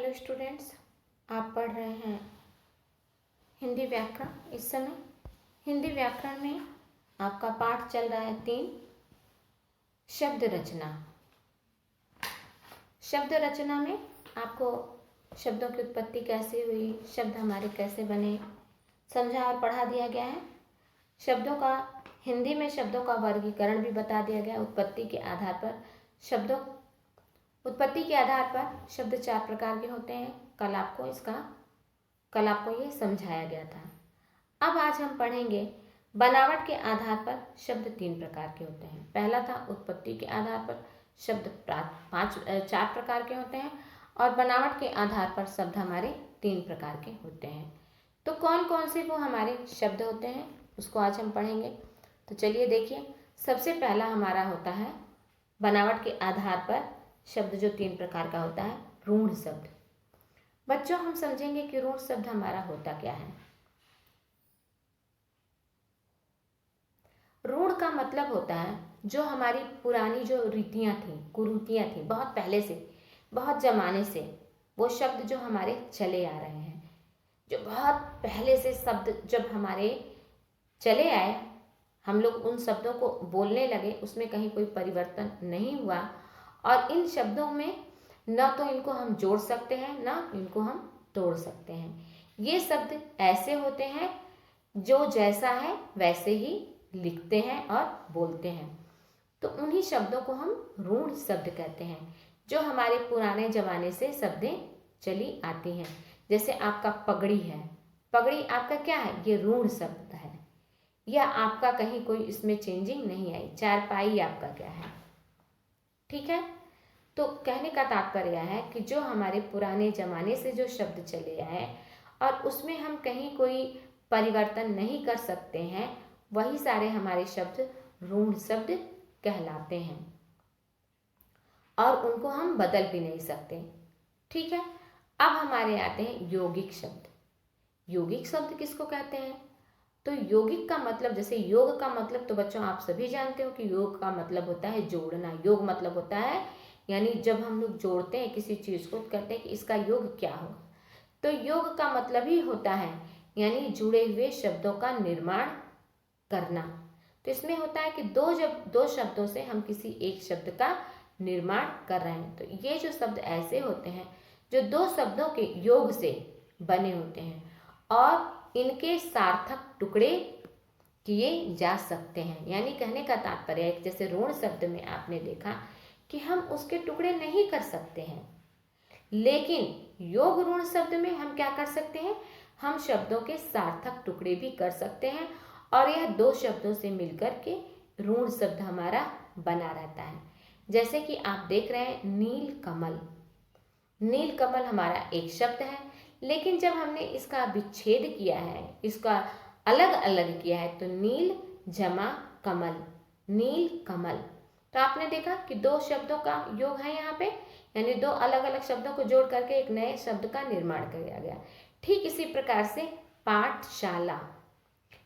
Hello students, आप पढ़ रहे हैं हिंदी व्याकरण। इस समय हिंदी व्याकरण में आपका पाठ चल रहा है 3 शब्द रचना। शब्द रचना में आपको शब्दों की उत्पत्ति कैसे हुई, शब्द हमारे कैसे बने, समझा और पढ़ा दिया गया है। शब्दों का हिंदी में शब्दों का वर्गीकरण भी बता दिया गया। उत्पत्ति के आधार पर शब्द 4 प्रकार के होते हैं। कल आपको ये समझाया गया था। अब आज हम पढ़ेंगे बनावट के आधार पर शब्द 3 प्रकार के होते हैं। पहला था उत्पत्ति के आधार पर शब्द 4 प्रकार के होते हैं और बनावट के आधार पर शब्द हमारे 3 प्रकार के होते हैं। तो कौन कौन से वो हमारे शब्द होते हैं उसको आज हम पढ़ेंगे। तो चलिए देखिए, सबसे पहला हमारा होता है बनावट के आधार पर शब्द जो 3 प्रकार का होता है, रूढ़ शब्द। बच्चों, हम समझेंगे कि रूढ़ शब्द हमारा होता क्या है। रूढ़ का मतलब होता है जो हमारी पुरानी जो रीतियां थी, कुरीतियां थी, बहुत पहले से, बहुत जमाने से वो शब्द जो हमारे चले आ रहे हैं, जो बहुत पहले से शब्द जब हमारे चले आए, हम लोग उन शब्दों को बोलने लगे, उसमें कहीं कोई परिवर्तन नहीं हुआ। और इन शब्दों में न तो इनको हम जोड़ सकते हैं, न इनको हम तोड़ सकते हैं। ये शब्द ऐसे होते हैं जो जैसा है वैसे ही लिखते हैं और बोलते हैं। तो उन्हीं शब्दों को हम रूढ़ शब्द कहते हैं, जो हमारे पुराने जमाने से शब्दें चली आती हैं। जैसे आपका पगड़ी है, पगड़ी आपका क्या है, ये रूढ़ शब्द है। या आपका कहीं कोई इसमें चेंजिंग नहीं आई। चारपाई आपका क्या है, ठीक है। तो कहने का तात्पर्य है कि जो हमारे पुराने जमाने से जो शब्द चले आए और उसमें हम कहीं कोई परिवर्तन नहीं कर सकते हैं, वही सारे हमारे शब्द रूढ़ शब्द कहलाते हैं और उनको हम बदल भी नहीं सकते, ठीक है। अब हमारे आते हैं यौगिक शब्द। यौगिक शब्द किसको कहते हैं? तो यौगिक का मतलब, जैसे योग का मतलब तो बच्चों आप सभी जानते हो कि योग का मतलब होता है जोड़ना। योग मतलब होता है, यानी जब हम लोग जोड़ते हैं किसी चीज़ को, कहते हैं कि इसका योग क्या होगा। तो योग का मतलब ही होता है यानी जुड़े हुए शब्दों का निर्माण करना। तो इसमें होता है कि दो शब्दों से हम किसी एक शब्द का निर्माण कर रहे हैं। तो ये जो शब्द ऐसे होते हैं जो 2 शब्दों के योग से बने होते हैं और इनके सार्थक टुकड़े किए जा सकते हैं। यानी कहने का तात्पर्य है, जैसे ऋण शब्द में आपने देखा कि हम उसके टुकड़े नहीं कर सकते हैं, लेकिन योग ऋण शब्द में हम क्या कर सकते हैं, हम शब्दों के सार्थक टुकड़े भी कर सकते हैं और यह 2 शब्दों से मिलकर के ऋण शब्द हमारा बना रहता है। जैसे कि आप देख रहे हैं नील कमल। नील कमल हमारा एक शब्द है, लेकिन जब हमने इसका विच्छेद किया है, इसका अलग अलग किया है, तो नील जमा कमल, नील कमल। तो आपने देखा कि 2 शब्दों का योग है यहाँ पे, यानी 2 अलग अलग शब्दों को जोड़ करके एक नए शब्द का निर्माण किया गया। ठीक इसी प्रकार से पाठशाला,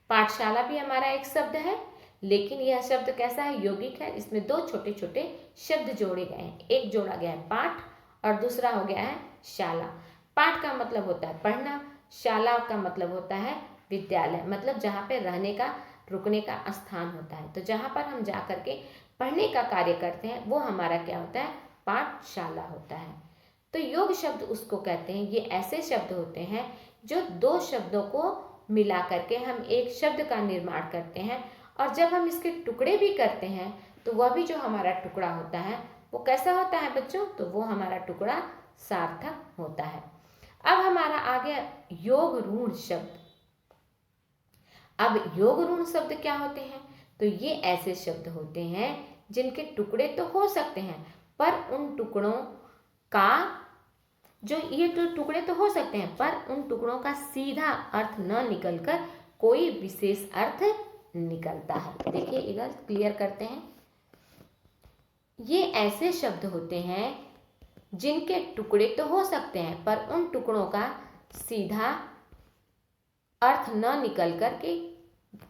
पाठशाला भी हमारा एक शब्द है, लेकिन यह शब्द कैसा है, यौगिक है। इसमें 2 छोटे छोटे शब्द जोड़े गए हैं। एक जोड़ा गया है पाठ और दूसरा हो गया है शाला। पाठ का मतलब होता है पढ़ना, शाला का मतलब होता है विद्यालय, मतलब जहाँ पे रहने का, रुकने का स्थान होता है। तो जहाँ पर हम जा करके पढ़ने का कार्य करते हैं वो हमारा क्या होता है, पाठशाला होता है। तो योग शब्द उसको कहते हैं, ये ऐसे शब्द होते हैं जो 2 शब्दों को मिला करके हम एक शब्द का निर्माण करते हैं। और जब हम इसके टुकड़े भी करते हैं तो वह भी जो हमारा टुकड़ा होता है वो कैसा होता है बच्चों, तो वो हमारा टुकड़ा सार्थक होता है। अब हमारा आ गया योग ऋण शब्द। अब योग ऋण शब्द क्या होते हैं, तो ये ऐसे शब्द होते हैं जिनके टुकड़े तो हो सकते हैं, पर उन टुकड़ों का टुकड़े तो हो सकते हैं, पर उन टुकड़ों का सीधा अर्थ न निकलकर कोई विशेष अर्थ निकलता है। देखिए इधर क्लियर करते हैं। ये ऐसे शब्द होते हैं जिनके टुकड़े तो हो सकते हैं, पर उन टुकड़ों का सीधा अर्थ न निकल करके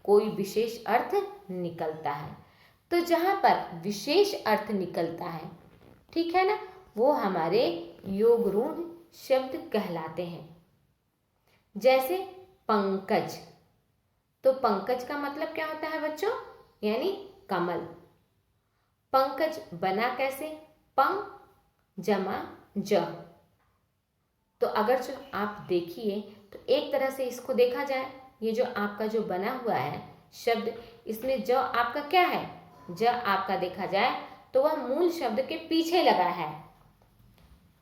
कोई विशेष अर्थ निकलता है। तो जहाँ पर विशेष अर्थ निकलता है, ठीक है ना, वो हमारे योग ऋण शब्द कहलाते हैं। जैसे पंकज, तो पंकज का मतलब क्या होता है बच्चों, यानी कमल। पंकज बना कैसे, पंग जमा ज। तो अगर जो आप देखिए तो एक तरह से इसको देखा जाए, ये जो आपका जो बना हुआ है शब्द, इसमें ज आपका क्या है, ज आपका देखा जाए तो वह मूल शब्द के पीछे लगा है।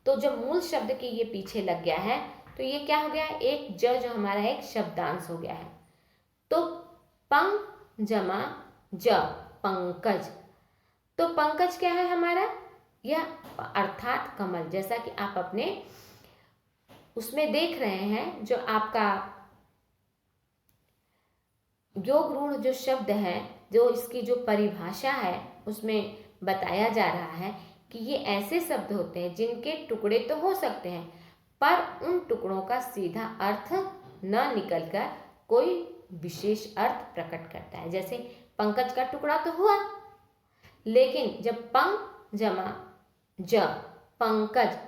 तो जब मूल शब्द के ये पीछे लग गया है तो ये क्या हो गया है, एक ज जो हमारा एक शब्दांश हो गया है। तो पंग जमा ज, पंकज। तो पंकज क्या है हमारा, यह अर्थात कमल। जैसा कि आप अपने उसमें देख रहे हैं, जो आपका योग ऋण जो शब्द है, जो इसकी जो परिभाषा है उसमें बताया जा रहा है कि ये ऐसे शब्द होते हैं जिनके टुकड़े तो हो सकते हैं, पर उन टुकड़ों का सीधा अर्थ न निकलकर कोई विशेष अर्थ प्रकट करता है। जैसे पंकज का टुकड़ा तो हुआ, लेकिन जब पंग जमा ज, पंकज,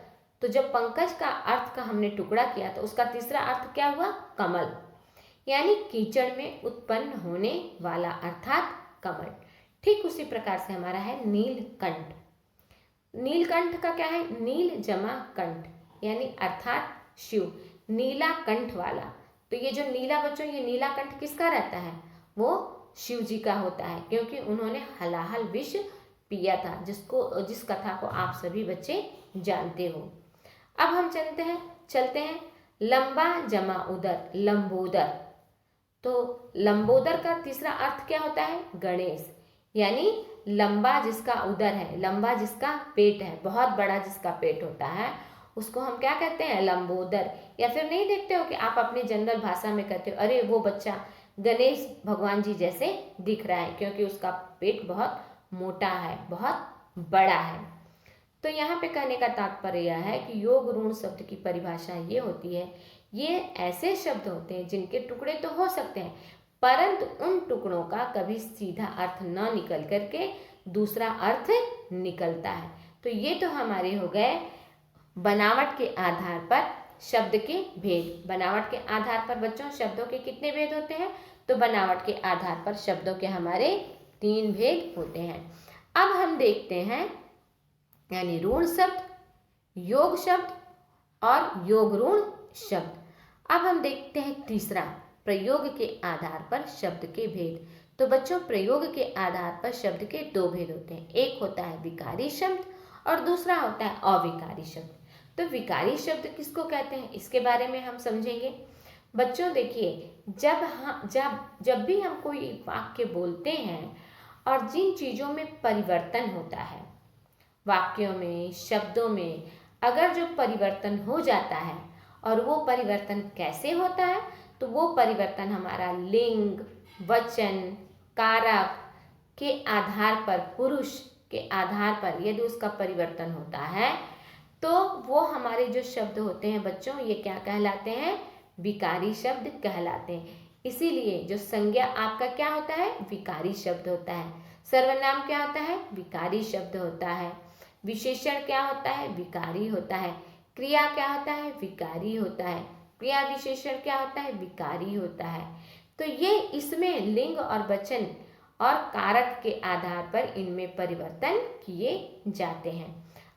तो जब पंकज का अर्थ का हमने टुकड़ा किया तो उसका तीसरा अर्थ क्या हुआ, कमल, यानी कीचड़ में उत्पन्न होने वाला अर्थात कमल। ठीक उसी प्रकार से हमारा है नीलकंठ। नीलकंठ का क्या है, नील जमा कंठ, यानी अर्थात शिव, नीला कंठ वाला। तो ये जो नीला बच्चों, ये नीला कंठ किसका रहता है, वो शिव जी का होता है, क्योंकि उन्होंने हलाहल विष पिया था, जिस कथा को आप सभी बच्चे जानते हो। अब हम चलते हैं लंबा जमा उदर, लंबोदर। तो लंबोदर का तीसरा अर्थ क्या होता है, गणेश, यानी लंबा जिसका उदर है, लंबा जिसका पेट है, बहुत बड़ा जिसका पेट होता है, उसको हम क्या कहते हैं, लंबोदर। या फिर नहीं देखते हो कि आप अपने जनरल भाषा में कहते हो, अरे वो बच्चा गणेश भगवान जी जैसे दिख रहा है, क्योंकि उसका पेट बहुत मोटा है, बहुत बड़ा है। तो यहाँ पे कहने का तात्पर्य यह है कि योग ऋण शब्द की परिभाषा ये होती है, ये ऐसे शब्द होते हैं जिनके टुकड़े तो हो सकते हैं, परंतु उन टुकड़ों का कभी सीधा अर्थ न निकल करके दूसरा अर्थ निकलता है। तो ये तो हमारे हो गए बनावट के आधार पर शब्द के भेद। बनावट के आधार पर बच्चों शब्दों के कितने भेद होते हैं, तो बनावट के आधार पर शब्दों के हमारे 3 भेद होते हैं। अब हम देखते हैं, यानी ऋण शब्द, योग शब्द और योग ऋण शब्द। अब हम देखते हैं तीसरा, प्रयोग के आधार पर शब्द के भेद। तो बच्चों प्रयोग के आधार पर शब्द के 2 भेद होते हैं, एक होता है विकारी शब्द और दूसरा होता है अविकारी शब्द। तो विकारी शब्द किसको कहते हैं, इसके बारे में हम समझेंगे। बच्चों देखिए, जब भी हम कोई वाक्य बोलते हैं और जिन चीज़ों में परिवर्तन होता है, वाक्यों में, शब्दों में अगर जो परिवर्तन हो जाता है, और वो परिवर्तन कैसे होता है, तो वो परिवर्तन हमारा लिंग, वचन, कारक के आधार पर, पुरुष के आधार पर यदि उसका परिवर्तन होता है तो वो हमारे जो शब्द होते हैं बच्चों, ये क्या कहलाते हैं, विकारी शब्द कहलाते हैं। इसीलिए जो संज्ञा आपका क्या होता है, विकारी शब्द होता है। सर्वनाम क्या होता है, विकारी शब्द होता है। विशेषण क्या होता है, विकारी होता है। क्रिया क्या होता है, विकारी होता है। क्रिया विशेषण क्या होता है, विकारी होता है। तो ये इसमें लिंग और वचन और कारक के आधार पर इनमें परिवर्तन किए जाते हैं।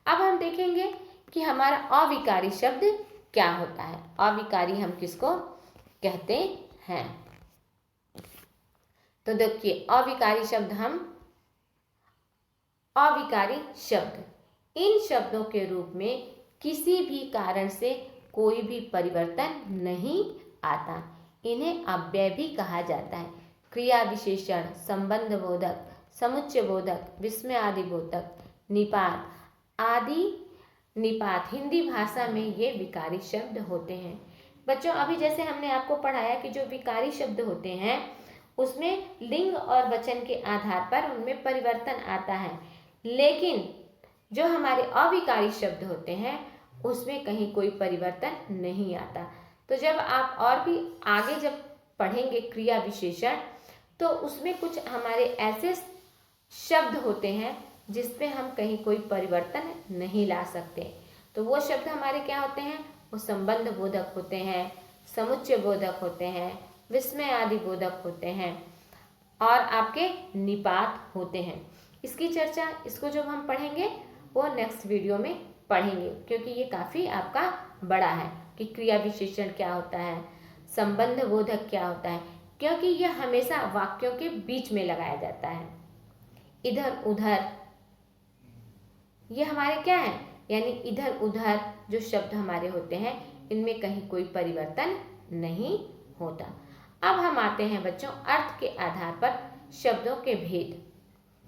अब हम देखेंगे कि हमारा अविकारी शब्द क्या होता है। अविकारी हम किसको कहते हैं, तो देखिए अविकारी शब्द, अविकारी शब्द इन शब्दों के रूप में किसी भी कारण से कोई भी परिवर्तन नहीं आता, इन्हें अव्यय भी कहा जाता है। क्रिया विशेषण, संबंध बोधक, समुच्चय बोधक, विस्मय आदि बोधक, निपात आदि। निपात हिंदी भाषा में ये विकारी शब्द होते हैं। बच्चों अभी जैसे हमने आपको पढ़ाया कि जो विकारी शब्द होते हैं उसमें लिंग और वचन के आधार पर उनमें परिवर्तन आता है, लेकिन जो हमारे अविकारी शब्द होते हैं उसमें कहीं कोई परिवर्तन नहीं आता। तो जब आप और भी आगे जब पढ़ेंगे क्रिया विशेषण, तो उसमें कुछ हमारे ऐसे शब्द होते हैं जिसमें हम कहीं कोई परिवर्तन नहीं ला सकते। तो वो शब्द हमारे क्या होते हैं, वो संबंध बोधक होते हैं, समुच्चय बोधक होते हैं, विस्मय आदि बोधक होते हैं और आपके निपात होते हैं। इसकी चर्चा, इसको जब हम पढ़ेंगे वो नेक्स्ट वीडियो में पढ़ेंगे, क्योंकि ये काफ़ी आपका बड़ा है कि क्रिया विशेषण क्या होता है, संबंध बोधक क्या होता है, क्योंकि यह हमेशा वाक्यों के बीच में लगाया जाता है। इधर उधर ये हमारे क्या है, यानी इधर उधर जो शब्द हमारे होते हैं इनमें कहीं कोई परिवर्तन नहीं होता। अब हम आते हैं बच्चों अर्थ के आधार पर शब्दों के भेद,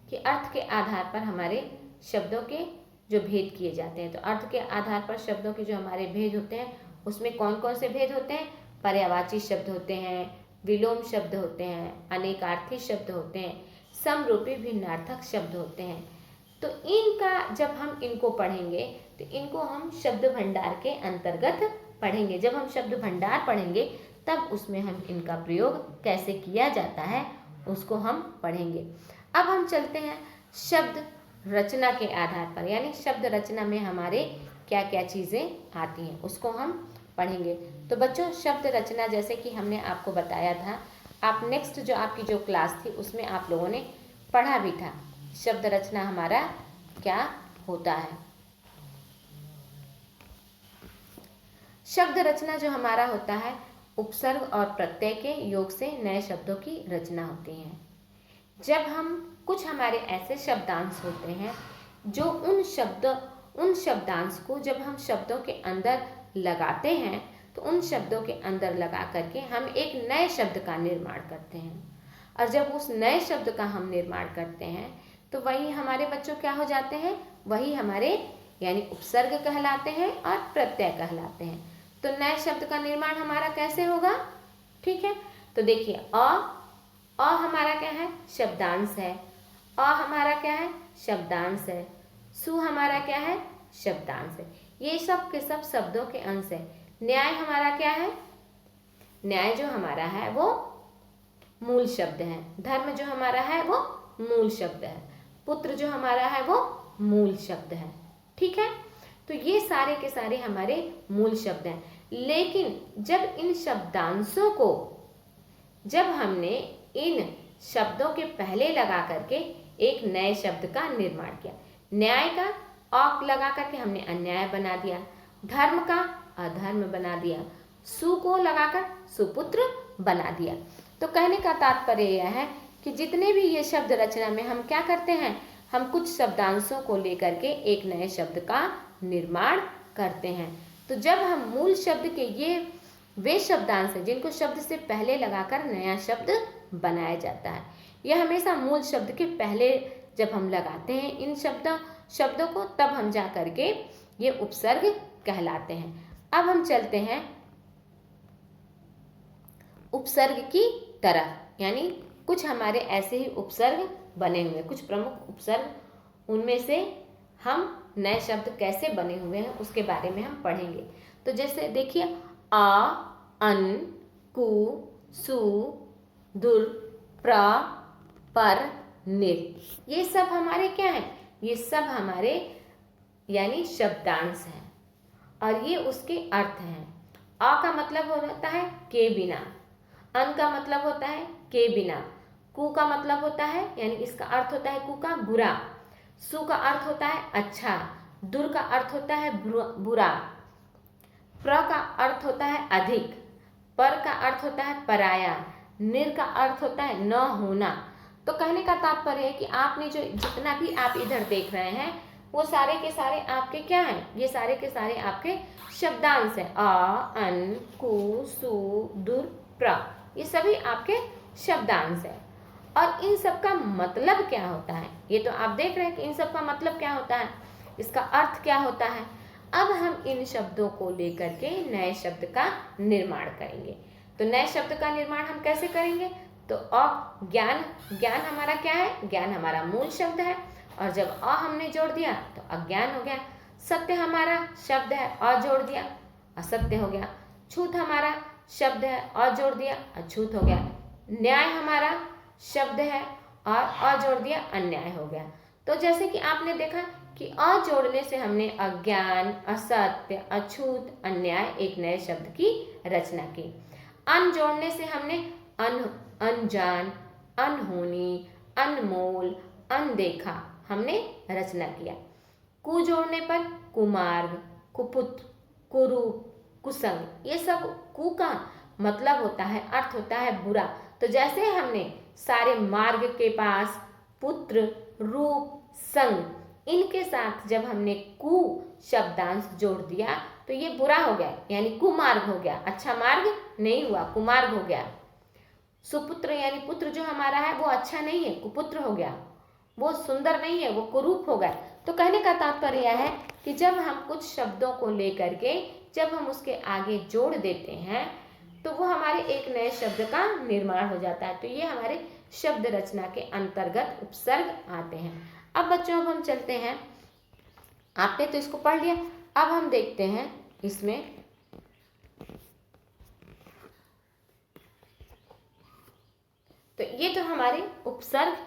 कि अर्थ के आधार पर हमारे शब्दों के जो भेद किए जाते हैं। तो अर्थ के आधार पर शब्दों के जो हमारे भेद होते हैं उसमें कौन कौन से भेद होते हैं? पर्यायवाची शब्द होते हैं, विलोम शब्द होते हैं, अनेकार्थी शब्द होते हैं, समरूपी भिन्नार्थक शब्द होते हैं। तो इनका जब हम इनको पढ़ेंगे तो इनको हम शब्द भंडार के अंतर्गत पढ़ेंगे। जब हम शब्द भंडार पढ़ेंगे तब उसमें हम इनका प्रयोग कैसे किया जाता है उसको हम पढ़ेंगे। अब हम चलते हैं शब्द रचना के आधार पर, यानी शब्द रचना में हमारे क्या क्या चीज़ें आती हैं उसको हम पढ़ेंगे। तो बच्चों शब्द रचना जैसे कि हमने आपको बताया था, आप नेक्स्ट जो आपकी जो क्लास थी उसमें आप लोगों ने पढ़ा भी था शब्द रचना हमारा क्या होता है। शब्द रचना जो हमारा होता है उपसर्ग और प्रत्यय के योग से नए शब्दों की रचना होती है। जब हम कुछ हमारे ऐसे शब्दांश होते हैं जो उन शब्दांश को जब हम शब्दों के अंदर लगाते हैं तो उन शब्दों के अंदर लगा करके हम एक नए शब्द का निर्माण करते हैं। और जब उस नए शब्द का हम निर्माण करते हैं तो वही हमारे बच्चों क्या हो जाते हैं, वही हमारे यानी उपसर्ग कहलाते हैं और प्रत्यय कहलाते हैं। तो नए शब्द का निर्माण हमारा कैसे होगा? ठीक है, तो देखिए अ हमारा क्या है? शब्दांश है। अ हमारा क्या है? शब्दांश है। सु हमारा क्या है? शब्दांश है। ये सब के सब शब्दों के अंश है। न्याय हमारा क्या है? न्याय जो हमारा है वो मूल शब्द है। धर्म जो हमारा है वो मूल शब्द है। पुत्र जो हमारा है वो मूल शब्द है। ठीक है, तो ये सारे के सारे हमारे मूल शब्द हैं। लेकिन जब इन शब्दांशों को जब हमने इन शब्दों के पहले लगा करके एक नए शब्द का निर्माण किया, न्याय का औक लगा करके हमने अन्याय बना दिया, धर्म का अधर्म बना दिया, सु को लगाकर सुपुत्र बना दिया। तो कहने का तात्पर्य यह है कि जितने भी ये शब्द रचना में हम क्या करते हैं, हम कुछ शब्दांशों को लेकर के एक नए शब्द का निर्माण करते हैं। तो जब हम मूल शब्द के ये वे शब्दांश हैं जिनको शब्द से पहले लगाकर नया शब्द बनाया जाता है। यह हमेशा मूल शब्द के पहले जब हम लगाते हैं इन शब्दों को तब हम जा करके ये उपसर्ग कहलाते हैं। अब हम चलते हैं उपसर्ग की तरफ, यानी कुछ हमारे ऐसे ही उपसर्ग बने हुए, कुछ प्रमुख उपसर्ग, उनमें से हम नए शब्द कैसे बने हुए हैं उसके बारे में हम पढ़ेंगे। तो जैसे देखिए आ, अन, कु, सु, दुर, प्र, पर, निर, ये सब हमारे क्या हैं? ये सब हमारे यानी शब्दांश हैं और ये उसके अर्थ हैं। आ का मतलब होता है के बिना, अन का मतलब होता है के बिना, कु का मतलब होता है यानी इसका अर्थ होता है कु का बुरा, सु का अर्थ होता है अच्छा, दुर का अर्थ होता है बुरा, प्र का अर्थ होता है अधिक, पर का अर्थ होता है पराया, निर का अर्थ होता है न होना। तो कहने का तात्पर्य है कि आपने जो जितना भी आप इधर देख रहे हैं वो सारे के सारे आपके क्या हैं? ये सारे के सारे आपके शब्दांश हैं। आ, अन, कु, सु, दुर, प्र, ये सभी आपके शब्दांश हैं। और इन सब का मतलब क्या होता है ये तो आप देख रहे हैं कि इन सब का मतलब क्या होता है, इसका अर्थ क्या होता है। अब हम इन शब्दों को लेकर के नए शब्द का निर्माण करेंगे। तो नए शब्द का निर्माण हम कैसे करेंगे? तो ज्ञान, ज्ञान हमारा क्या है? ज्ञान हमारा मूल शब्द है और जब हमने जोड़ दिया तो अज्ञान हो गया। सत्य हमारा शब्द है और जोड़ दिया असत्य हो गया। छूत हमारा शब्द है और जोड़ दिया अछूत हो गया। न्याय हमारा शब्द है और जोड़ दिया अन्याय हो गया। तो जैसे कि आपने देखा कि अ जोड़ने से हमने अज्ञान, असत्य, अछूत, अन्याय एक नए शब्द की रचना की। अन जोड़ने से हमने अनजान, अनहोनी, अनमोल, अनदेखा हमने रचना किया। कु जोड़ने पर कुमार्ग, कुपुत्र, कुरूप, कुसंग, ये सब कु का मतलब होता है, अर्थ होता है बुरा। तो जैसे हमने सारे मार्ग के पास पुत्र, रूप, संग, इनके साथ जब हमने कु शब्दांश जोड़ दिया तो ये बुरा हो गया, यानी कुमार्ग हो गया, अच्छा मार्ग नहीं हुआ, कुमार्ग हो गया। सुपुत्र यानी पुत्र जो हमारा है वो अच्छा नहीं है, कुपुत्र हो गया, वो सुंदर नहीं है, वो कुरूप हो गया। तो कहने का तात्पर्य यह है कि जब हम कुछ शब्दों को लेकर के जब हम उसके आगे जोड़ देते हैं तो वो हमारे एक नए शब्द का निर्माण हो जाता है। तो ये हमारे शब्द रचना के अंतर्गत उपसर्ग आते हैं। अब बच्चों अब हम चलते हैं, आपने तो इसको पढ़ लिया, अब हम देखते हैं इसमें तो ये तो हमारे उपसर्ग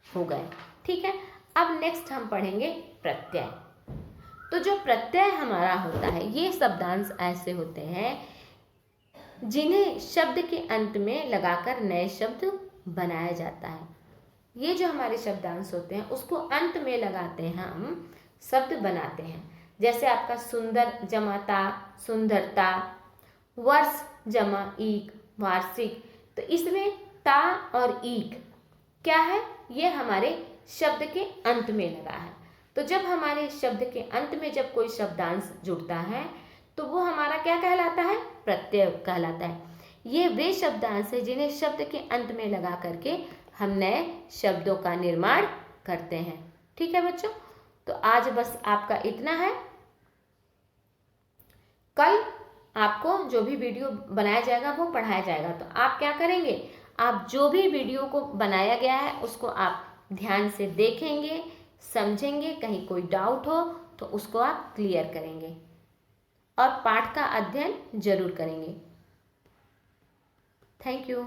हो गए, ठीक है। अब नेक्स्ट हम पढ़ेंगे प्रत्यय। तो जो प्रत्यय हमारा होता है ये शब्दांश ऐसे होते हैं जिन्हें शब्द के अंत में लगाकर नए शब्द बनाया जाता है। ये जो हमारे शब्दांश होते हैं उसको अंत में लगाते हैं, हम शब्द बनाते हैं। जैसे आपका सुंदर जमा ता, सुंदरता, वर्ष जमा ईक, वार्षिक। तो इसमें ता और ईक क्या है, ये हमारे शब्द के अंत में लगा है। तो जब हमारे शब्द के अंत में जब कोई शब्दांश जुड़ता है तो वो हमारा क्या कहलाता है, प्रत्यय कहलाता है। ये वे शब्दांश है जिन्हें शब्द के अंत में लगा करके हम नए शब्दों का निर्माण करते हैं, ठीक है बच्चों। तो आज बस आपका इतना है। कल आपको जो भी वीडियो बनाया जाएगा वो पढ़ाया जाएगा। तो आप क्या करेंगे, आप जो भी वीडियो को बनाया गया है उसको आप ध्यान से देखेंगे, समझेंगे, कहीं कोई डाउट हो तो उसको आप क्लियर करेंगे और पाठ का अध्ययन जरूर करेंगे। Thank you.